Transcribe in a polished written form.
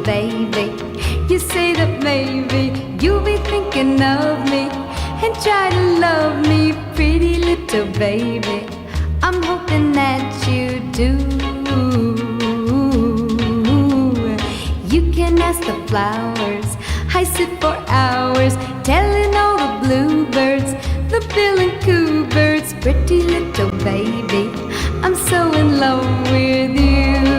baby. You say that maybe you'll be thinking of me and try to love me, pretty little baby. I'm hoping that you do. You can ask the flowers, I sit for hours telling all the bluebirds, the bill and coo birds, pretty little baby, I'm so in love with you.